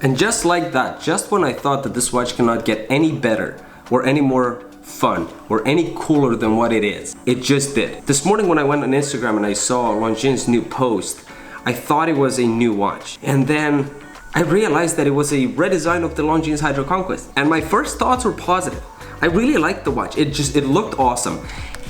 And just like that, just when I thought that this watch cannot get any better or any more fun or any cooler than what it is, it just did. This morning when I went on Instagram and I saw Longines' new post, I thought it was a new watch. And then I realized that it was a redesign of the Longines Hydroconquest. And my first thoughts were positive. I really liked the watch. It looked awesome.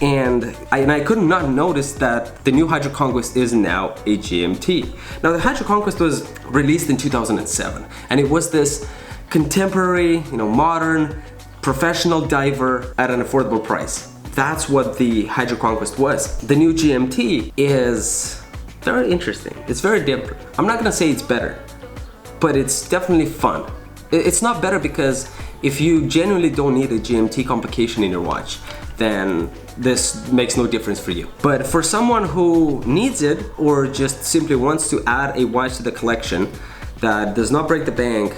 And I could not notice that the new Hydroconquest is now a GMT. Now the Hydroconquest was released in 2007, and it was this contemporary, modern, professional diver at an affordable price. That's what the Hydroconquest was. The new GMT is very interesting. It's very different. I'm not gonna say it's better, but it's definitely fun. It's not better because if you genuinely don't need a GMT complication in your watch, then this makes no difference for you. But for someone who needs it or just simply wants to add a watch to the collection that does not break the bank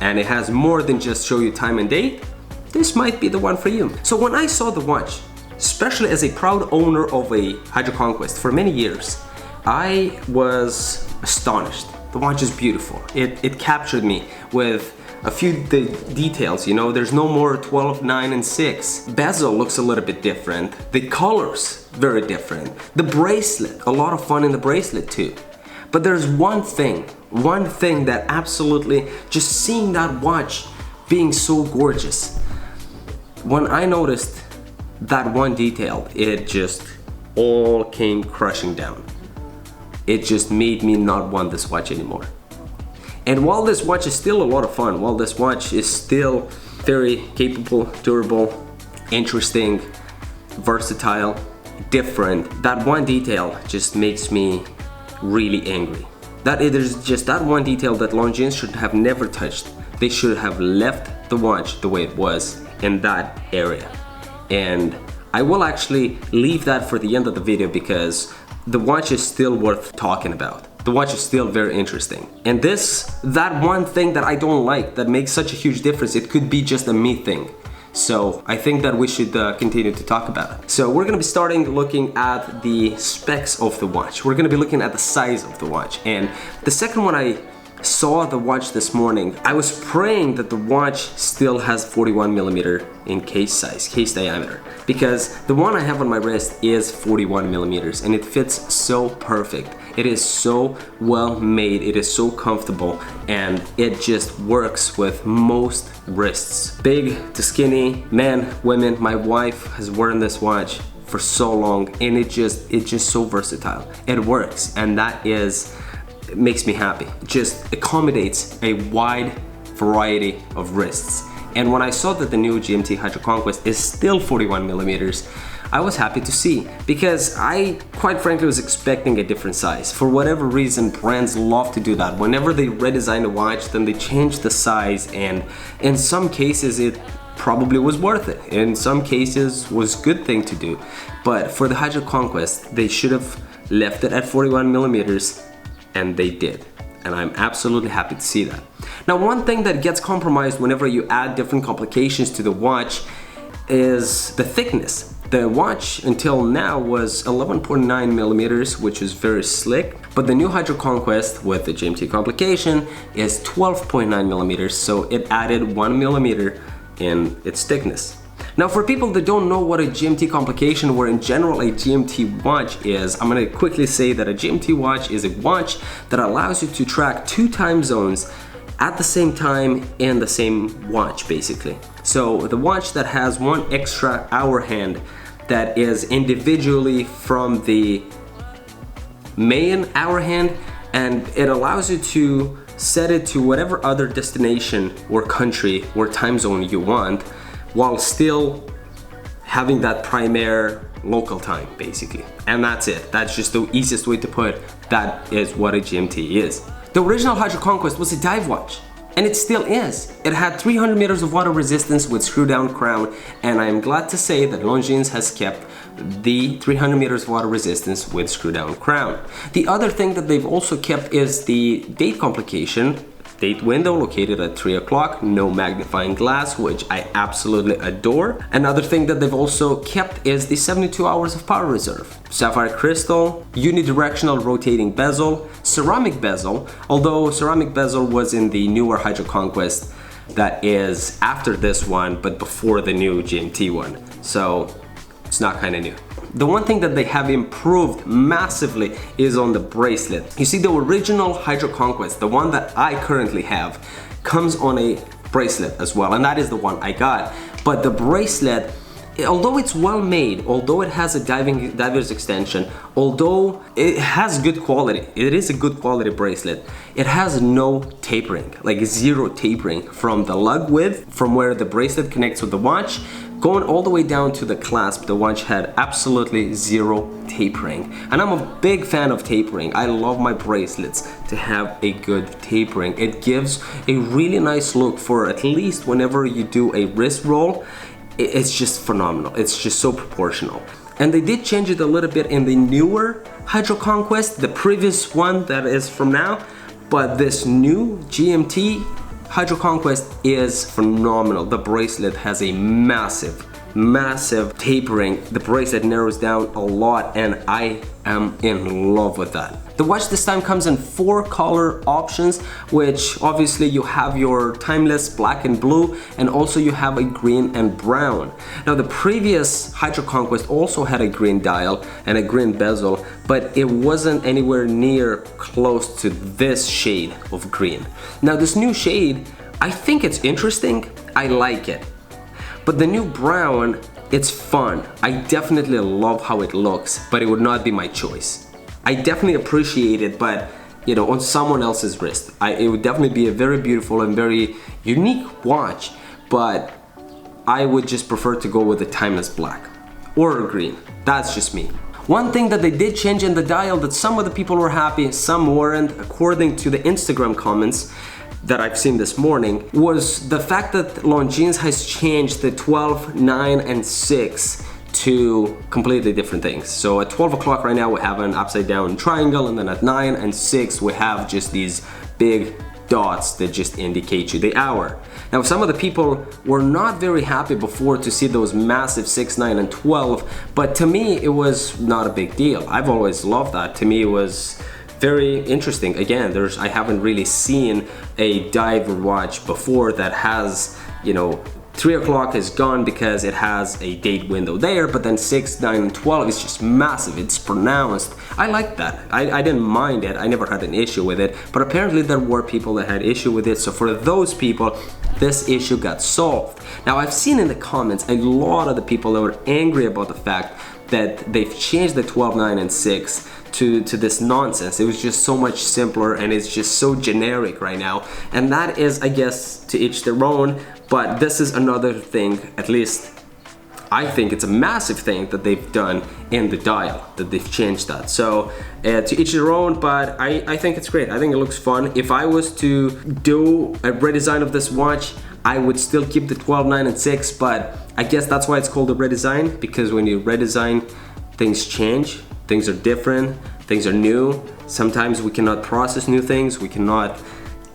and it has more than just show you time and date, this might be the one for you. So when I saw the watch, especially as a proud owner of a Hydroconquest for many years, I was astonished. The watch is beautiful. It captured me with a few details, there's no more 12, 9, and 6. Bezel looks a little bit different. The colors, very different. The bracelet, a lot of fun in the bracelet too. But there's one thing that absolutely, just seeing that watch being so gorgeous, when I noticed that one detail, it just all came crushing down. It just made me not want this watch anymore. And while this watch is still a lot of fun, while this watch is still very capable, durable, interesting, versatile, different, that one detail just makes me really angry. There's just that one detail that Longines should have never touched. They should have left the watch the way it was in that area. And I will actually leave that for the end of the video because the watch is still worth talking about. The watch is still very interesting. And that one thing that I don't like that makes such a huge difference, it could be just a me thing. So I think that we should continue to talk about it. So we're gonna be starting looking at the specs of the watch. We're gonna be looking at the size of the watch. And the second one I saw the watch this morning, I was praying that the watch still has 41mm in case size, case diameter, because the one I have on my wrist is 41mm and it fits so perfect. It is so well made, it is so comfortable, and it just works with most wrists. Big to skinny, men, women, my wife has worn this watch for so long and it's just so versatile. It works, and it makes me happy. It just accommodates a wide variety of wrists. And when I saw that the new GMT Hydroconquest is still 41mm, I was happy to see, because I quite frankly was expecting a different size. For whatever reason, brands love to do that. Whenever they redesign a watch, then they change the size, and in some cases it probably was worth it. In some cases was a good thing to do. But for the Hydroconquest, they should have left it at 41mm, and they did. And I'm absolutely happy to see that. Now, one thing that gets compromised whenever you add different complications to the watch is the thickness. The watch until now was 11.9mm, which is very slick, but the new Hydroconquest with the GMT complication is 12.9mm, so it added 1mm in its thickness. Now, for people that don't know what a GMT complication or in general a GMT watch is, I'm gonna quickly say that a GMT watch is a watch that allows you to track 2 time zones at the same time in the same watch, basically. So the watch that has one extra hour hand that is individually from the main hour hand, and it allows you to set it to whatever other destination or country or time zone you want, while still having that primary local time, basically. And that's it. That's just the easiest way to put it. That is what a GMT is. The original Hydroconquest was a dive watch, and it still is. It had 300 meters of water resistance with screw down crown, and I am glad to say that Longines has kept the 300 meters of water resistance with screw down crown. The other thing that they've also kept is the date complication date window located at 3 o'clock, no magnifying glass, which I absolutely adore. Another thing that they've also kept is the 72 hours of power reserve. Sapphire crystal, unidirectional rotating bezel, ceramic bezel, although ceramic bezel was in the newer Hydroconquest that is after this one, but before the new GMT one. So it's not kind of new. The one thing that they have improved massively is on the bracelet. You see, the original Hydroconquest, the one that I currently have, comes on a bracelet as well, and that is the one I got. But the bracelet, although it's well made, although it has a diver's extension, although it has good quality, it is a good quality bracelet, it has no tapering, like zero tapering from the lug width, from where the bracelet connects with the watch, going all the way down to the clasp. The watch had absolutely zero tapering. And I'm a big fan of tapering. I love my bracelets to have a good tapering. It gives a really nice look for at least whenever you do a wrist roll. It's just phenomenal. It's just so proportional. And they did change it a little bit in the newer Hydroconquest, the previous one that is from now, but this new GMT Hydroconquest is phenomenal. The bracelet has a massive tapering. The bracelet narrows down a lot, and I am in love with that. The watch this time comes in 4 color options, which obviously you have your timeless black and blue, and also you have a green and brown. Now the previous Hydroconquest also had a green dial and a green bezel, but it wasn't anywhere near close to this shade of green. Now this new shade, I think it's interesting, I like it. But the new brown, it's fun. I definitely love how it looks, but it would not be my choice. I definitely appreciate it, but you know, on someone else's wrist. It would definitely be a very beautiful and very unique watch, but I would just prefer to go with the timeless black or green. That's just me. One thing that they did change in the dial that some of the people were happy, some weren't, according to the Instagram comments that I've seen this morning, was the fact that Longines has changed the 12, 9, and 6 to completely different things. So at 12 o'clock right now we have an upside down triangle, and then at 9 and 6 we have just these big dots that just indicate you the hour. Now some of the people were not very happy before to see those massive 6, 9, and 12, but to me it was not a big deal. I've always loved that. To me it was very interesting. Again, I haven't really seen a diver watch before that has, you know, 3 o'clock is gone because it has a date window there, but then 6, 9, and 12 is just massive. It's pronounced. I like that. I didn't mind it. I never had an issue with it, but apparently there were people that had issue with it. So for those people, this issue got solved. Now I've seen in the comments a lot of the people that were angry about the fact that they've changed the 12, 9, and 6 to this nonsense. It was just so much simpler, and it's just so generic right now. And that is, I guess, to each their own, but this is another thing, at least I think it's a massive thing that they've done in the dial, that they've changed that. So to each their own, but I think it's great. I think it looks fun. If I was to do a redesign of this watch, I would still keep the 12, 9, and 6, but I guess that's why it's called a redesign, because when you redesign, things change, things are different, things are new. Sometimes we cannot process new things, we cannot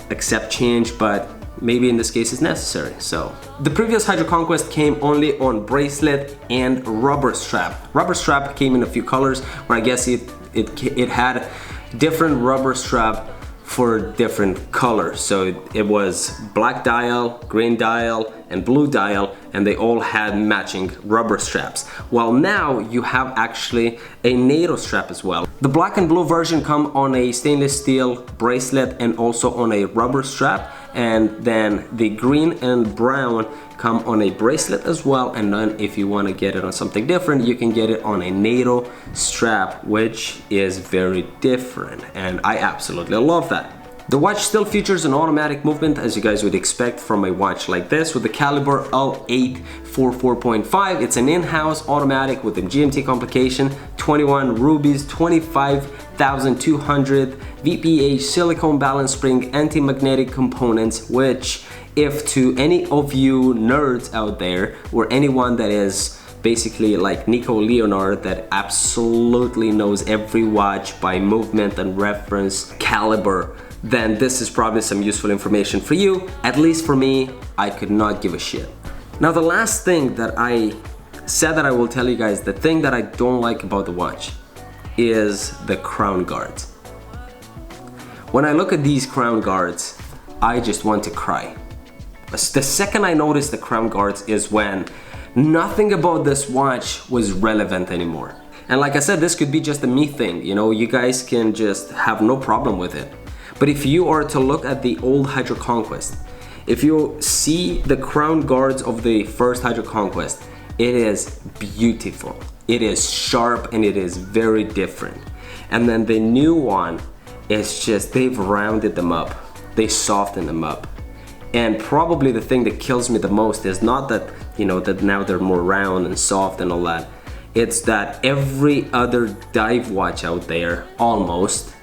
accept change, but maybe in this case it's necessary. So the previous Hydroconquest came only on bracelet and rubber strap. Rubber strap came in a few colors, where I guess it had different rubber strap for different colors. So it was black dial, green dial, and blue dial, and they all had matching rubber straps. While now you have actually a NATO strap as well. The black and blue version come on a stainless steel bracelet and also on a rubber strap, and then the green and brown come on a bracelet as well, and then if you want to get it on something different, you can get it on a NATO strap, which is very different, and I absolutely love that. The watch still features an automatic movement, as you guys would expect from a watch like this, with the caliber L8 44.5. It's an in-house automatic with a GMT complication, 21 rubies, 25,200 VPH silicone balance spring anti-magnetic components, which, if to any of you nerds out there, or anyone that is basically like Nico Leonard that absolutely knows every watch by movement and reference caliber, then this is probably some useful information for you. At least for me, I could not give a shit. Now the last thing that I said that I will tell you guys, the thing that I don't like about the watch is the crown guards. When I look at these crown guards, I just want to cry. The second I notice the crown guards is when nothing about this watch was relevant anymore. And like I said, this could be just a me thing, you know, you guys can just have no problem with it. But if you are to look at the old Hydroconquest, if you see the crown guards of the first Hydroconquest, it is beautiful. It is sharp and it is very different. And then the new one is just, they've rounded them up. They softened them up. And probably the thing that kills me the most is not that, you know, that now they're more round and soft and all that. It's that every other dive watch out there, almost,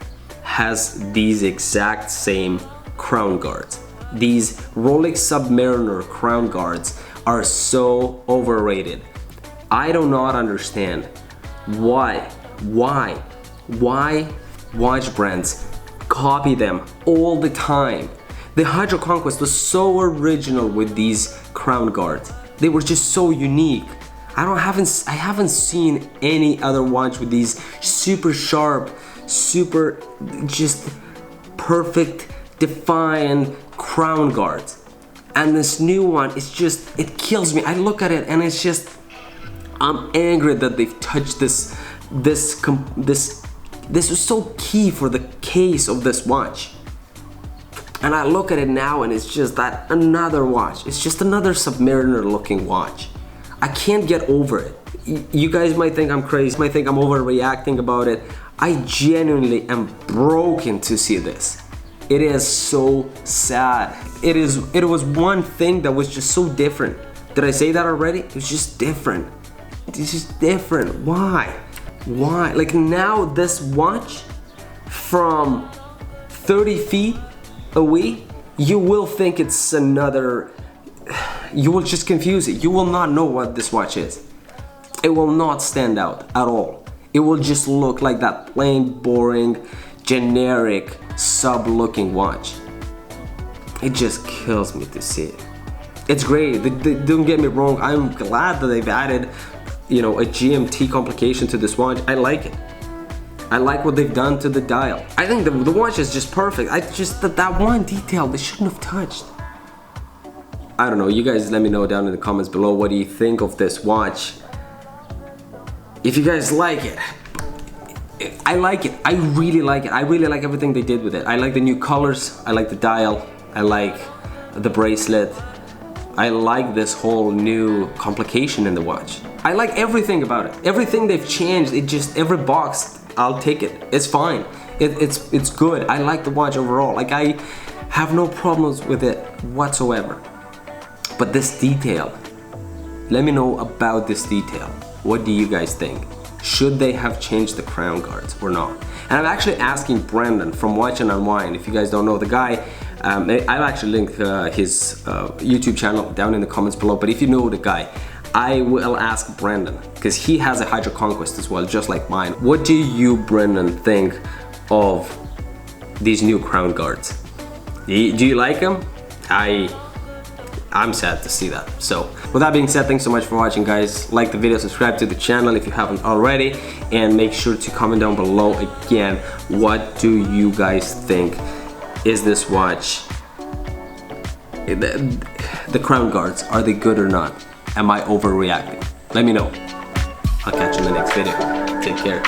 has these exact same crown guards. These Rolex Submariner crown guards are so overrated. I do not understand why watch brands copy them all the time. The Hydroconquest was so original with these crown guards. They were just so unique. I haven't seen any other watch with these super sharp, super just perfect, defined crown guards. And this new one, it's just, it kills me. I look at it and it's just, I'm angry that they've touched this was so key for the case of this watch. And I look at it now and it's just that another watch. It's just another Submariner looking watch. I can't get over it. You guys might think I'm crazy, might think I'm overreacting about it. I genuinely am broken to see this. It is so sad. It was one thing that was just so different. Did I say that already? It was just different. It's just different. Why? Why? Like now this watch from 30 feet away, you will think it's another, you will just confuse it. You will not know what this watch is. It will not stand out at all. It will just look like that plain, boring, generic, sub-looking watch. It just kills me to see it. It's great, don't get me wrong, I'm glad that they've added, you know, a GMT complication to this watch. I like it. I like what they've done to the dial. I think the watch is just perfect. I just, that one detail they shouldn't have touched. I don't know, you guys let me know down in the comments below, what do you think of this watch? If you guys like it. I like it, I really like it. I really like everything they did with it. I like the new colors, I like the dial, I like the bracelet. I like this whole new complication in the watch. I like everything about it. Everything they've changed, it just, every box, I'll take it. It's fine. It's good. I like the watch overall. Like I have no problems with it whatsoever. But this detail, let me know about this detail. What do you guys think? Should they have changed the crown guards or not? And I'm actually asking Brandon from Watch and Unwind. If you guys don't know the guy, I'll actually link his YouTube channel down in the comments below. But if you know the guy, I will ask Brandon, because he has a Hydroconquest as well, just like mine. What do you, Brandon, think of these new crown guards? Do you like them? I'm sad to see that. So with that being said, thanks so much for watching, guys. Like the video, subscribe to the channel if you haven't already, and make sure to comment down below again, what do you guys think? Is this watch, the crown guards, are they good or not? Am I overreacting? Let me know. I'll catch you in the next video. Take care.